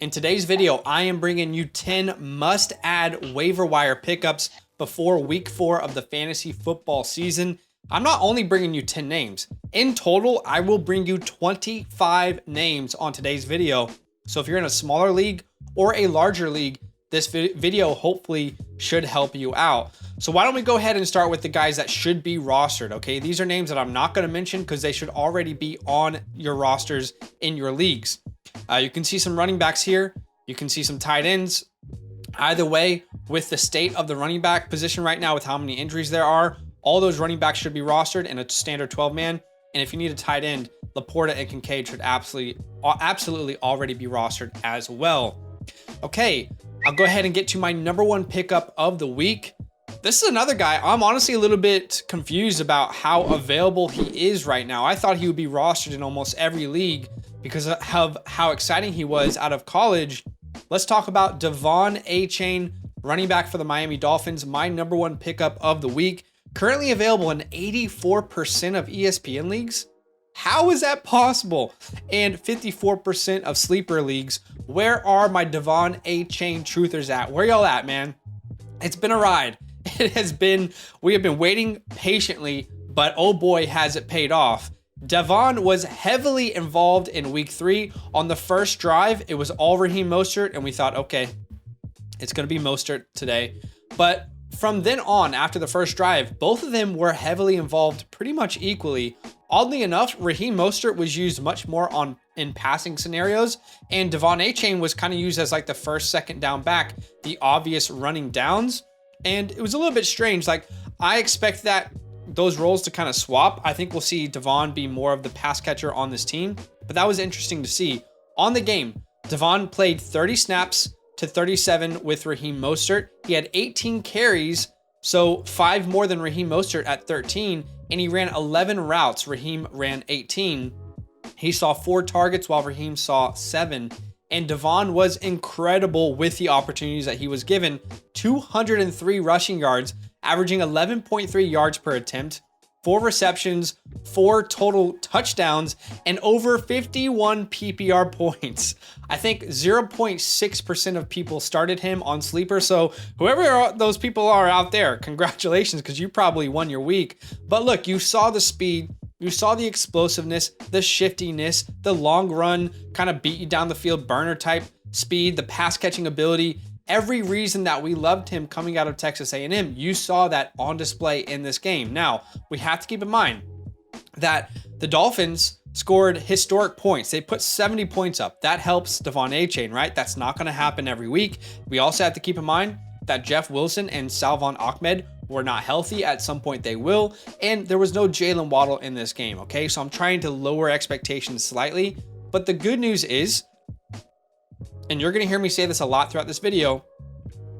In today's video, I am bringing you 10 must-add waiver wire pickups before week 4 of the fantasy football season. I'm not only bringing you 10 names. In total, I will bring you 25 names on today's video. So if you're in a smaller league or a larger league, this video hopefully should help you out. So why don't we go ahead and start with the guys that should be rostered, okay? These are names that I'm not going to mention because they should already be on your rosters in your leagues. You can see some running backs here. You can see some tight ends. Either way, with the state of the running back position right now, with how many injuries there are, all those running backs should be rostered in a standard 12-man. And if you need a tight end, Laporta and Kincaid should absolutely already be rostered as well. Okay, I'll go ahead and get to my number one pickup of the week. This is another guy I'm honestly a little bit confused about how available he is right now. I thought he would be rostered in almost every league because of how exciting he was out of college. Let's talk about Devon Achane, running back for the Miami Dolphins, my number one pickup of the week. Currently available in 84% of ESPN leagues. How is that possible? And 54% of sleeper leagues. Where are my Devon Achane truthers at? Where y'all at, man? It's been a ride. We have been waiting patiently, but oh boy, has it paid off. Devon was heavily involved in week 3. On the first drive, it was all Raheem Mostert, and we thought, okay, it's going to be Mostert today. But from then on, after the first drive, both of them were heavily involved pretty much equally. Oddly enough, Raheem Mostert was used much more in passing scenarios, and Devon Achane was kind of used as like the first, second down back, the obvious running downs. And it was a little bit strange. Like, I expect that those roles to kind of swap. I think we'll see Devon be more of the pass catcher on this team, but that was interesting to see. On the game, Devon played 30 snaps to 37 with Raheem Mostert. He had 18 carries, so 5 more than Raheem Mostert at 13, and he ran 11 routes. Raheem ran 18. He saw 4 targets while Raheem saw 7. And Devon was incredible with the opportunities that he was given. 203 rushing yards, averaging 11.3 yards per attempt, 4 receptions, 4 total touchdowns, and over 51 PPR points. I think 0.6% of people started him on Sleeper. So whoever those people are out there, congratulations, because you probably won your week. But look, you saw the speed. You saw the explosiveness, the shiftiness, the long run, kind of beat you down the field, burner type speed, the pass catching ability. Every reason that we loved him coming out of Texas A&M, you saw that on display in this game. Now, we have to keep in mind that the Dolphins scored historic points. They put 70 points up. That helps Devon Achane, right? That's not going to happen every week. We also have to keep in mind that Jeff Wilson and Salvon Ahmed were not healthy. At some point they will. And there was no Jalen Waddle in this game, okay? So I'm trying to lower expectations slightly. But the good news is, and you're going to hear me say this a lot throughout this video,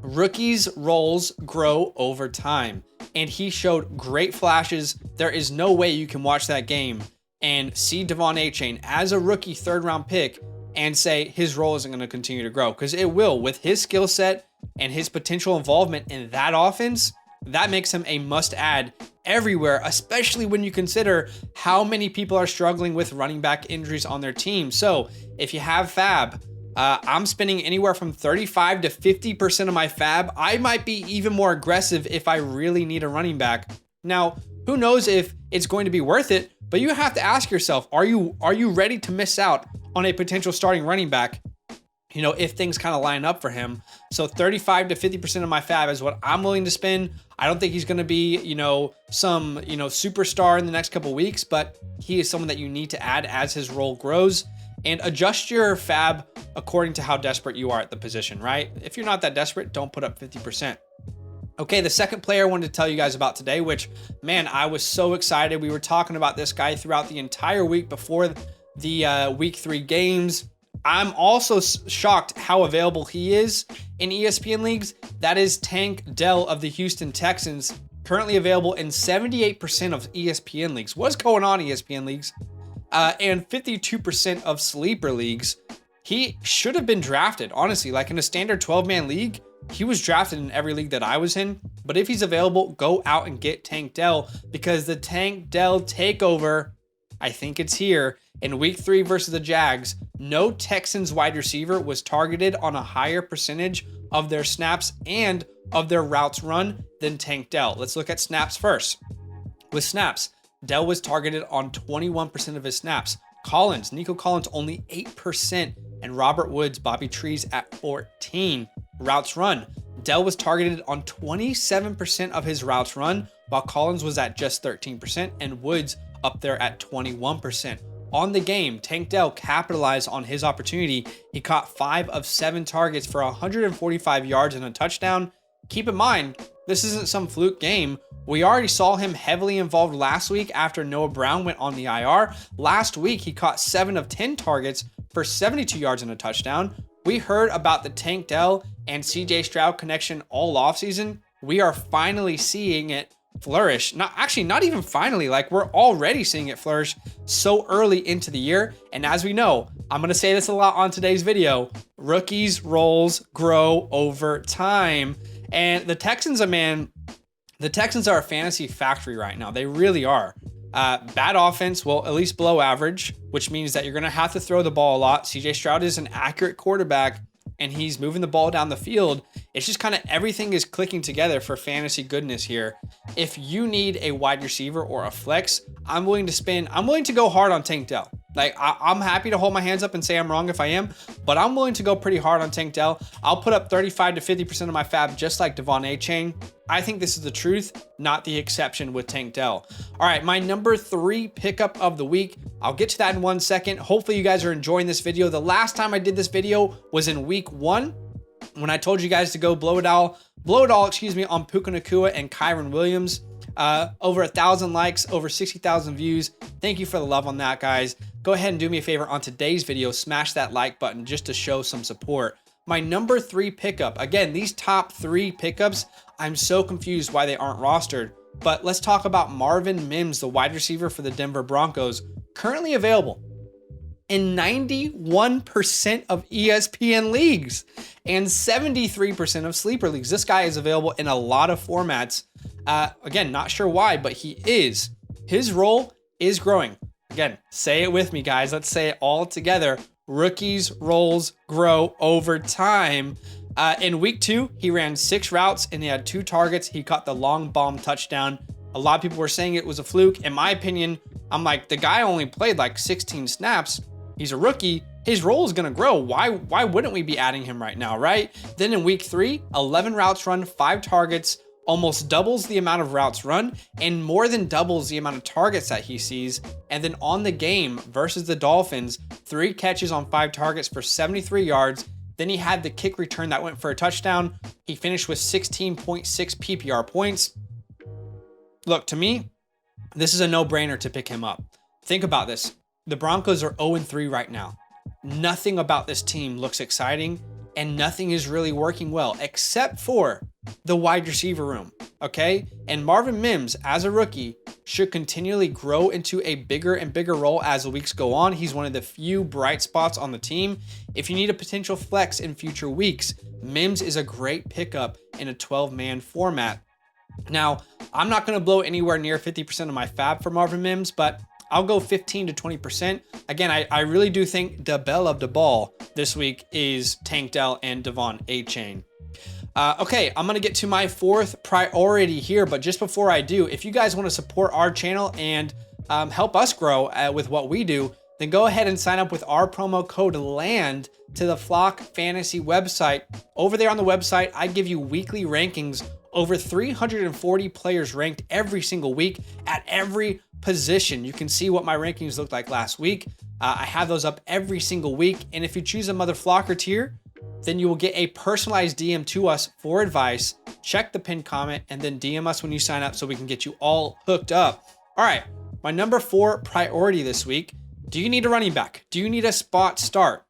rookies' roles grow over time. And he showed great flashes. There is no way you can watch that game and see Devon Achane as a rookie 3rd-round pick and say his role isn't going to continue to grow, because it will. With his skill set and his potential involvement in that offense, that makes him a must-add everywhere, especially when you consider how many people are struggling with running back injuries on their team. So if you have Fab, I'm spending anywhere from 35 to 50% of my Fab. I might be even more aggressive if I really need a running back. Now, who knows if it's going to be worth it, but you have to ask yourself, are you ready to miss out on a potential starting running back, you know, if things kind of line up for him? So 35 to 50% of my Fab is what I'm willing to spend. I don't think he's going to be, some, superstar in the next couple weeks, but he is someone that you need to add as his role grows. And adjust your Fab according to how desperate you are at the position, right? If you're not that desperate, don't put up 50%. Okay, the second player I wanted to tell you guys about today, which, man, I was so excited. We were talking about this guy throughout the entire week before the week 3 games. I'm also shocked how available he is in ESPN leagues. That is Tank Dell of the Houston Texans, currently available in 78% of ESPN leagues. What's going on, ESPN leagues? And 52% of sleeper leagues. He should have been drafted, honestly. Like in a standard 12-man league, he was drafted in every league that I was in. But if he's available, go out and get Tank Dell, because the Tank Dell takeover, I think it's here. In week 3 versus the Jags, no Texans wide receiver was targeted on a higher percentage of their snaps and of their routes run than Tank Dell. Let's look at snaps first. With snaps, Dell was targeted on 21% of his snaps. Nico Collins only 8%, and Robert Woods, Bobby Trees at 14. Routes run, Dell was targeted on 27% of his routes run, while Collins was at just 13%, and Woods up there at 21%. On the game, Tank Dell capitalized on his opportunity. He caught 5 of 7 targets for 145 yards and a touchdown. Keep in mind, this isn't some fluke game. We already saw him heavily involved last week after Noah Brown went on the IR. Last week, he caught 7 of 10 targets for 72 yards and a touchdown. We heard about the Tank Dell and CJ Stroud connection all offseason. We are finally seeing it flourish. Not even finally, like we're already seeing it flourish so early into the year. And as we know, I'm going to say this a lot on today's video, rookies' roles grow over time. And the Texans are a fantasy factory right now. They really are. Bad offense, well, at least below average, which means that you're going to have to throw the ball a lot. CJ Stroud is an accurate quarterback, and he's moving the ball down the field. It's just kind of everything is clicking together for fantasy goodness here. If you need a wide receiver or a flex, I'm willing to go hard on Tank Dell. Like, I'm happy to hold my hands up and say I'm wrong if I am, but I'm willing to go pretty hard on Tank Dell. I'll put up 35 to 50% of my fab just like Devon A-Chain. I think this is the truth, not the exception with Tank Dell. All right, my number 3 pickup of the week. I'll get to that in 1 second. Hopefully you guys are enjoying this video. The last time I did this video was in week 1 when I told you guys to go blow it all, on Puka Nacua and Kyron Williams. Over 1,000 likes, over 60,000 views. Thank you for the love on that, guys. Go ahead and do me a favor on today's video, smash that like button just to show some support. My number 3 pickup, again, these top 3 pickups, I'm so confused why they aren't rostered, but let's talk about Marvin Mims, the wide receiver for the Denver Broncos, currently available in 91% of ESPN leagues and 73% of sleeper leagues. This guy is available in a lot of formats. Again, not sure why, but he is. His role is growing. Again, say it with me, guys. Let's say it all together. Rookies' roles grow over time. In week 2, he ran 6 routes and he had 2 targets. He caught the long bomb touchdown. A lot of people were saying it was a fluke. In my opinion, I'm like, the guy only played like 16 snaps. He's a rookie. His role is going to grow. Why wouldn't we be adding him right now, right? Then in week 3, 11 routes run, 5 targets, almost doubles the amount of routes run and more than doubles the amount of targets that he sees. And then on the game versus the Dolphins, 3 catches on 5 targets for 73 yards. Then he had the kick return that went for a touchdown. He finished with 16.6 PPR points. Look, to me, this is a no-brainer to pick him up. Think about this. The Broncos are 0-3 right now. Nothing about this team looks exciting and nothing is really working well except for the wide receiver room, okay? And Marvin Mims, as a rookie, should continually grow into a bigger and bigger role as the weeks go on. He's one of the few bright spots on the team. If you need a potential flex in future weeks, Mims is a great pickup in a 12-man format. Now, I'm not going to blow anywhere near 50% of my fab for Marvin Mims, but I'll go 15 to 20%. Again, I really do think the belle of the ball this week is Tank Dell and Devon A-Chain. Okay, I'm going to get to my 4th priority here, but just before I do, if you guys want to support our channel and help us grow with what we do, then go ahead and sign up with our promo code LAND to the Flock Fantasy website. Over there on the website, I give you weekly rankings, over 340 players ranked every single week at every position. You can see what my rankings looked like last week. I have those up every single week. And if you choose a Mother Flocker tier, then you will get a personalized DM to us for advice. Check the pinned comment and then DM us when you sign up so we can get you all hooked up. All right, my number 4 priority this week. Do you need a running back? Do you need a spot start?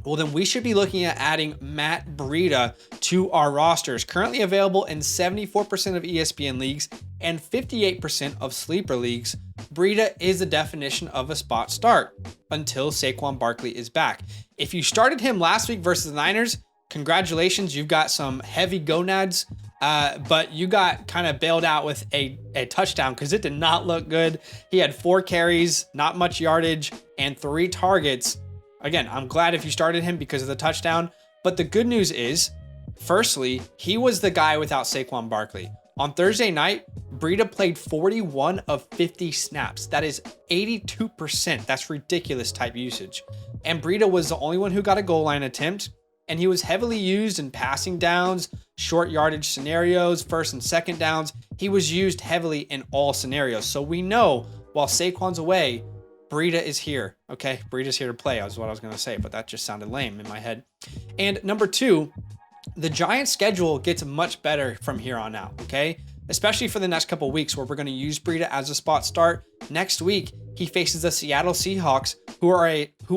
Well, then we should be looking at adding Matt Breida to our rosters. Currently available in 74% of ESPN leagues and 58% of sleeper leagues. Breida is the definition of a spot start until Saquon Barkley is back. If you started him last week versus the Niners, congratulations, you've got some heavy gonads. But you got kind of bailed out with a touchdown because it did not look good. He had 4 carries, not much yardage, and 3 targets. Again, I'm glad if you started him because of the touchdown. But the good news is, firstly, he was the guy without Saquon Barkley. On Thursday night, Breida played 41 of 50 snaps. That is 82%. That's ridiculous type usage. And Breida was the only one who got a goal line attempt. And he was heavily used in passing downs, short yardage scenarios, first and second downs. He was used heavily in all scenarios. So we know while Saquon's away, Breida is here. Okay, Breida's here to play is what I was going to say, but that just sounded lame in my head. And number 2, the Giants' schedule gets much better from here on out, okay? Especially for the next couple of weeks where we're going to use Breida as a spot start. Next week, he faces the Seattle Seahawks, who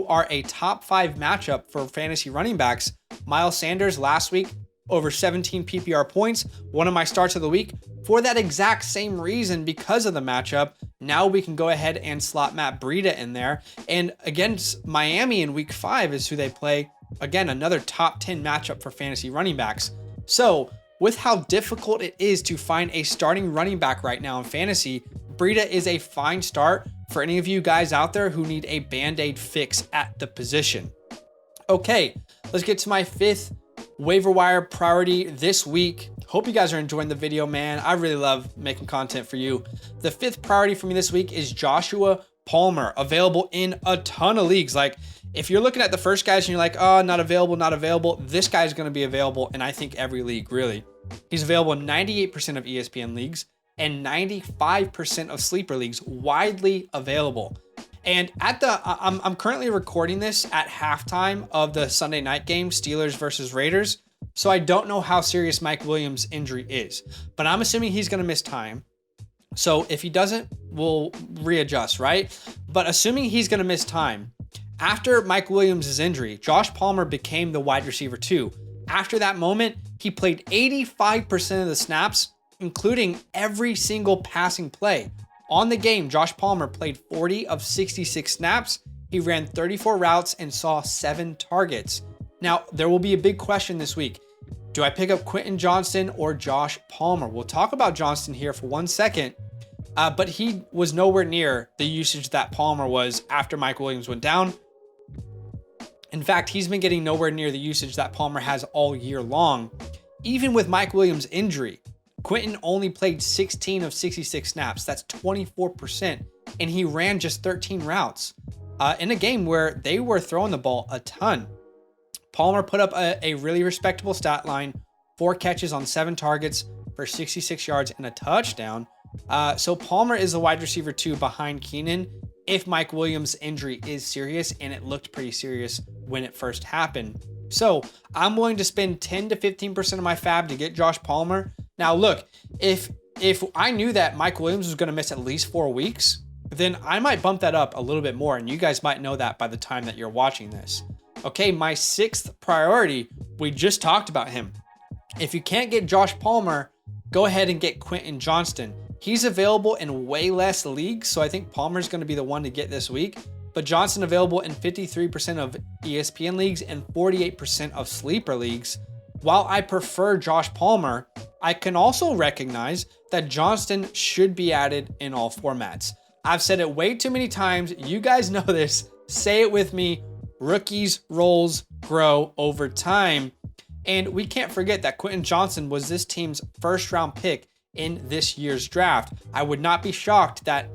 are a top 5 matchup for fantasy running backs. Miles Sanders last week, over 17 PPR points, one of my starts of the week. For that exact same reason, because of the matchup, now we can go ahead and slot Matt Breida in there. And against Miami in week 5 is who they play. Again, another top 10 matchup for fantasy running backs. So with how difficult it is to find a starting running back right now in fantasy, Breida is a fine start for any of you guys out there who need a Band-Aid fix at the position. Okay, let's get to my 5th waiver wire priority this week. Hope you guys are enjoying the video, man. I really love making content for you. The 5th priority for me this week is Joshua Palmer, available in a ton of leagues. Like, if you're looking at the first guys and you're like, oh, not available, this guy's going to be available in I think every league, really. He's available in 98% of ESPN leagues and 95% of sleeper leagues, widely available. And I'm currently recording this at halftime of the Sunday night game, Steelers versus Raiders. So I don't know how serious Mike Williams' injury is, but I'm assuming he's going to miss time. So if he doesn't, we'll readjust, right? But assuming he's going to miss time, after Mike Williams' injury, Josh Palmer became the wide receiver 2. After that moment, he played 85% of the snaps, including every single passing play. On the game, Josh Palmer played 40 of 66 snaps. He ran 34 routes and saw 7 targets. Now, there will be a big question this week. Do I pick up Quentin Johnston or Josh Palmer? We'll talk about Johnston here for 1 second, but he was nowhere near the usage that Palmer was after Mike Williams went down. In fact, he's been getting nowhere near the usage that Palmer has all year long. Even with Mike Williams' injury, Quentin only played 16 of 66 snaps. That's 24%. And he ran just 13 routes in a game where they were throwing the ball a ton. Palmer put up a really respectable stat line, 4 catches on 7 targets for 66 yards and a touchdown. So Palmer is the wide receiver 2 behind Keenan if Mike Williams' injury is serious, and it looked pretty serious when it first happened. So I'm willing to spend 10 to 15% of my fab to get Josh Palmer. Now look, if I knew that Mike Williams was going to miss at least 4 weeks, then I might bump that up a little bit more, and you guys might know that by the time that you're watching this. Okay, my 6th priority, we just talked about him. If you can't get Josh Palmer, go ahead and get Quentin Johnston. He's available in way less leagues, so I think Palmer's going to be the one to get this week. But Johnston available in 53% of ESPN leagues and 48% of sleeper leagues. While I prefer Josh Palmer, I can also recognize that Johnston should be added in all formats. I've said it way too many times. You guys know this. Say it with me. Rookies' roles grow over time. And we can't forget that Quentin Johnston was this team's 1st round pick in this year's draft. I would not be shocked that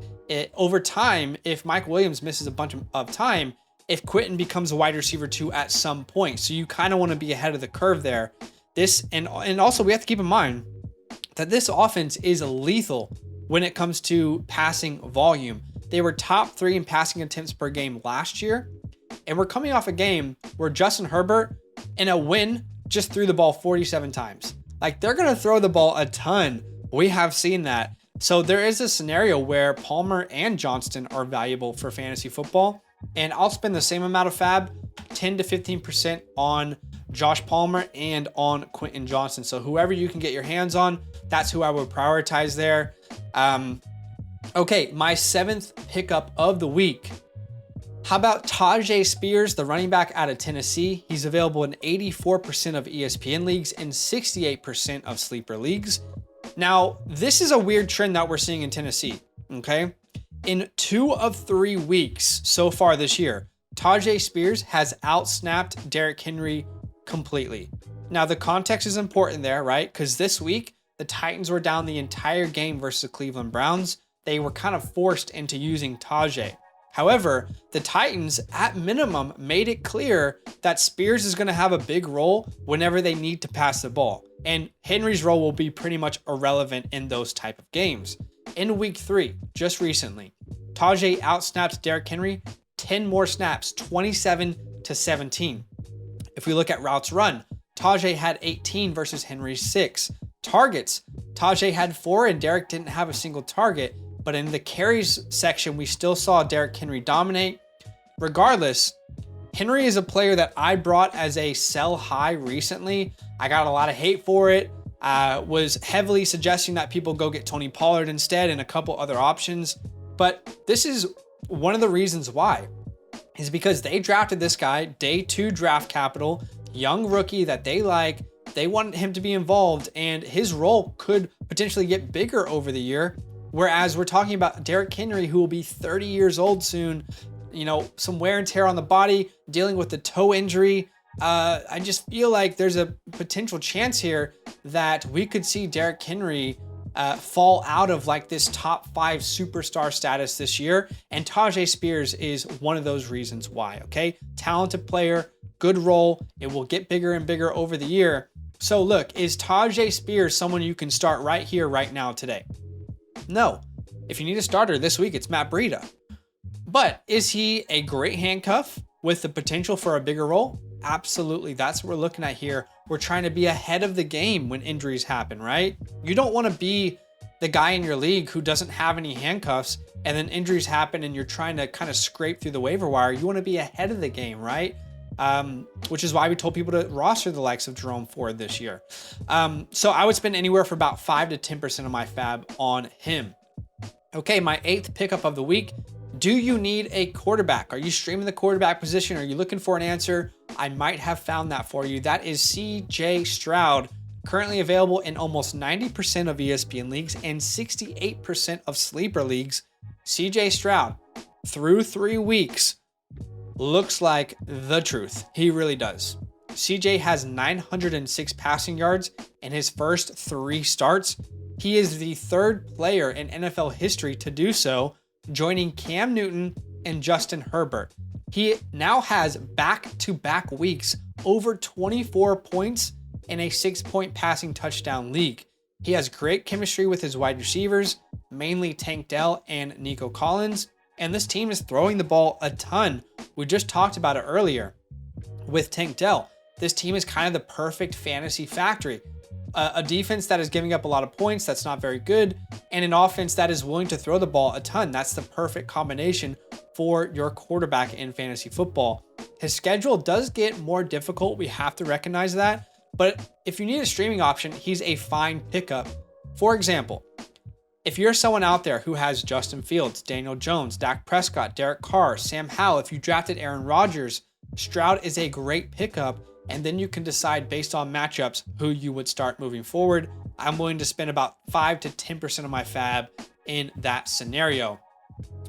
over time, if Mike Williams misses a bunch of time, if Quentin becomes a wide receiver 2 at some point. So you kind of want to be ahead of the curve there. And also we have to keep in mind that this offense is lethal when it comes to passing volume. They were top 3 in passing attempts per game last year. And we're coming off a game where Justin Herbert in a win just threw the ball 47 times. Like, they're going to throw the ball a ton. We have seen that. So there is a scenario where Palmer and Johnston are valuable for fantasy football. And I'll spend the same amount of fab, 10 to 15% on Josh Palmer and on Quentin Johnston. So whoever you can get your hands on, that's who I would prioritize there. Okay, my 7th pickup of the week. How about Tajay Spears, the running back out of Tennessee? He's available in 84% of ESPN leagues and 68% of sleeper leagues. Now, this is a weird trend that we're seeing in Tennessee, okay? In 2 of 3 weeks so far this year, Tajay Spears has outsnapped Derrick Henry completely. Now, the context is important there, right? Because this week, the Titans were down the entire game versus the Cleveland Browns. They were kind of forced into using Tajay. However, the Titans, at minimum, made it clear that Spears is going to have a big role whenever they need to pass the ball. And Henry's role will be pretty much irrelevant in those type of games. In week 3, just recently, Tajay outsnapped Derrick Henry 10 more snaps, 27-17. If we look at routes run, Tajay had 18 versus Henry's 6. Targets, Tajay had 4 and Derrick didn't have a single target. But in the carries section, we still saw Derrick Henry dominate. Regardless, Henry is a player that I brought as a sell high recently. I got a lot of hate for it. Was heavily suggesting that people go get Tony Pollard instead and a couple other options. But this is one of the reasons why, is because they drafted this guy, day 2 draft capital, young rookie that they like. They wanted him to be involved, and his role could potentially get bigger over the year. Whereas we're talking about Derrick Henry, who will be 30 years old soon, some wear and tear on the body, dealing with the toe injury. I just feel like there's a potential chance here that we could see Derrick Henry fall out of like this top 5 superstar status this year. And Tajay Spears is one of those reasons why, okay? Talented player, good role. It will get bigger and bigger over the year. So look, is Tajay Spears someone you can start right here, right now, today? No. If you need a starter this week, it's Matt Breida. But is he a great handcuff with the potential for a bigger role? Absolutely. That's what we're looking at here. We're trying to be ahead of the game when injuries happen, right? You don't want to be the guy in your league who doesn't have any handcuffs and then injuries happen and you're trying to kind of scrape through the waiver wire. You want to be ahead of the game, right? Which is why we told people to roster the likes of Jerome Ford this year. So I would spend anywhere for about 5 to 10% of my fab on him. Okay, my 8th pickup of the week. Do you need a quarterback? Are you streaming the quarterback position? Are you looking for an answer? I might have found that for you. That is CJ Stroud, currently available in almost 90% of ESPN leagues and 68% of sleeper leagues. CJ Stroud, through 3 weeks, looks like the truth. He really does. CJ has 906 passing yards in his first 3 starts. He is the 3rd player in NFL history to do so, joining Cam Newton and Justin Herbert. He now has back-to-back weeks over 24 points in a 6-point passing touchdown league. He has great chemistry with his wide receivers, mainly Tank Dell and Nico Collins, and this team is throwing the ball a ton. We just talked about it earlier with Tank Dell. This team is kind of the perfect fantasy factory. A defense that is giving up a lot of points, that's not very good, and an offense that is willing to throw the ball a ton. That's the perfect combination for your quarterback in fantasy football. His schedule does get more difficult. We have to recognize that. But if you need a streaming option, he's a fine pickup. For example, if you're someone out there who has Justin Fields, Daniel Jones, Dak Prescott, Derek Carr, Sam Howell, if you drafted Aaron Rodgers, Stroud is a great pickup. And then you can decide based on matchups who you would start moving forward. I'm willing to spend about 5 to 10% of my fab in that scenario.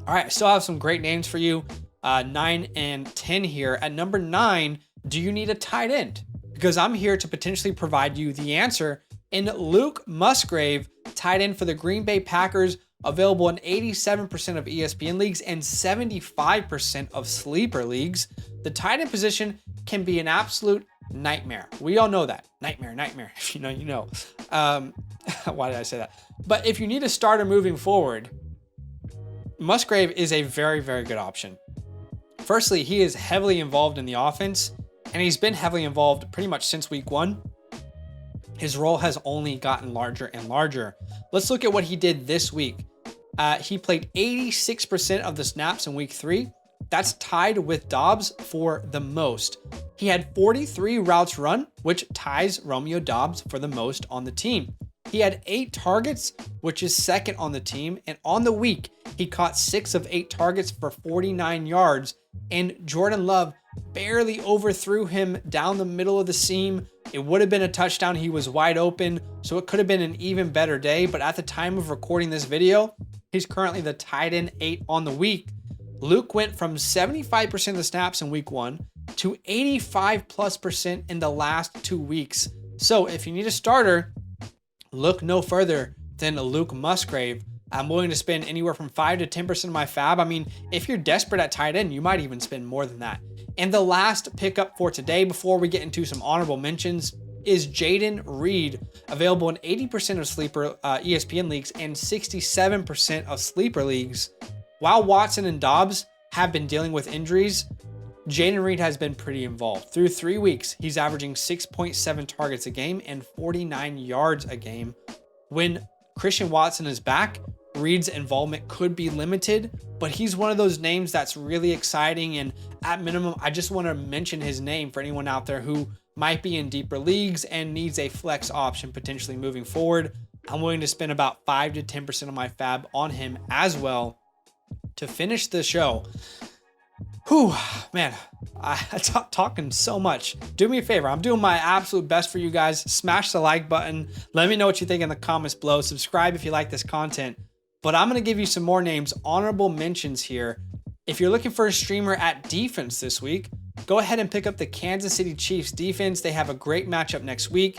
All right, I still have some great names for you. 9 and 10 here. At number 9, do you need a tight end? Because I'm here to potentially provide you the answer in Luke Musgrave, tight end for the Green Bay Packers, available in 87% of ESPN leagues and 75% of sleeper leagues. The tight end position can be an absolute nightmare. We all know that. Nightmare. If you know, you know. Why did I say that? But if you need a starter moving forward, Musgrave is a very, very good option. Firstly, he is heavily involved in the offense, and he's been heavily involved pretty much since week 1. His role has only gotten larger and larger. Let's look at what he did this week. He played 86% of the snaps in week 3. That's tied with Dobbs for the most. He had 43 routes run, which ties Romeo Dobbs for the most on the team. He had 8 targets, which is second on the team. And on the week, He caught 6 of 8 targets for 49 yards, and Jordan Love barely overthrew him down the middle of the seam. It would have been a touchdown. He was wide open, so it could have been an even better day. But at the time of recording this video, he's currently the tight end 8 on the week. Luke went from 75% of the snaps in week 1 to 85+% in the last 2 weeks. So if you need a starter, look no further than Luke Musgrave. I'm willing to spend anywhere from 5 to 10% of my fab. I mean, if you're desperate at tight end, you might even spend more than that. And the last pickup for today, before we get into some honorable mentions, is Jaden Reed, available in 80% of sleeper ESPN leagues and 67% of sleeper leagues. While Watson and Dobbs have been dealing with injuries, Jaden Reed has been pretty involved. Through 3 weeks, he's averaging 6.7 targets a game and 49 yards a game. When Christian Watson is back, Reed's involvement could be limited, but he's one of those names that's really exciting. And at minimum, I just want to mention his name for anyone out there who might be in deeper leagues and needs a flex option potentially moving forward. I'm willing to spend about 5 to 10% of my fab on him as well. To finish the show, whew, man, I'm talking so much. Do me a favor. I'm doing my absolute best for you guys. Smash the like button. Let me know what you think in the comments below. Subscribe if you like this content. But I'm going to give you some more names, honorable mentions here. If you're looking for a streamer at defense this week, go ahead and pick up the Kansas City Chiefs defense. They have a great matchup next week.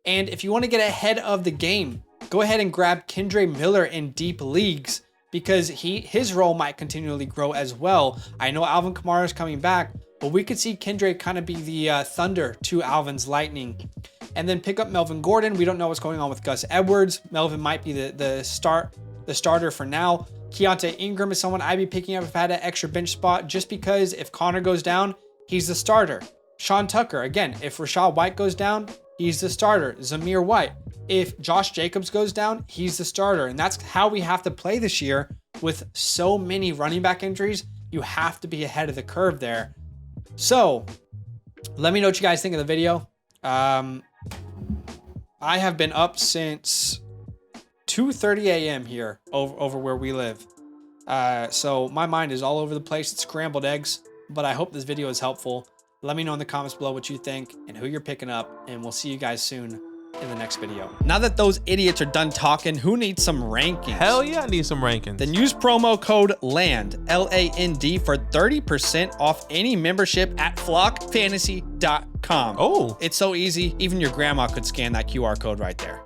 And if you want to get ahead of the game, go ahead and grab Kendre Miller in deep leagues, because his role might continually grow as well. I know Alvin Kamara is coming back, but we could see Kendre kind of be the thunder to Alvin's lightning. And then pick up Melvin Gordon. We don't know what's going on with Gus Edwards. Melvin might be the starter for now. Keontae Ingram is someone I'd be picking up if I had an extra bench spot, just because if Connor goes down, he's the starter. Sean Tucker, again, if Rachaad White goes down, he's the starter. Zamir White. If Josh Jacobs goes down, he's the starter. And that's how we have to play this year with so many running back injuries. You have to be ahead of the curve there. So let me know what you guys think of the video. I have been up since 2:30 a.m. here over where we live. So my mind is all over the place. It's scrambled eggs, but I hope this video is helpful. Let me know in the comments below what you think and who you're picking up, and we'll see you guys soon in the next video. Now that those idiots are done talking, who needs some rankings? Hell yeah, I need some rankings. Then use promo code LAND, L-A-N-D, for 30% off any membership at flockfantasy.com. Oh. It's so easy. Even your grandma could scan that QR code right there.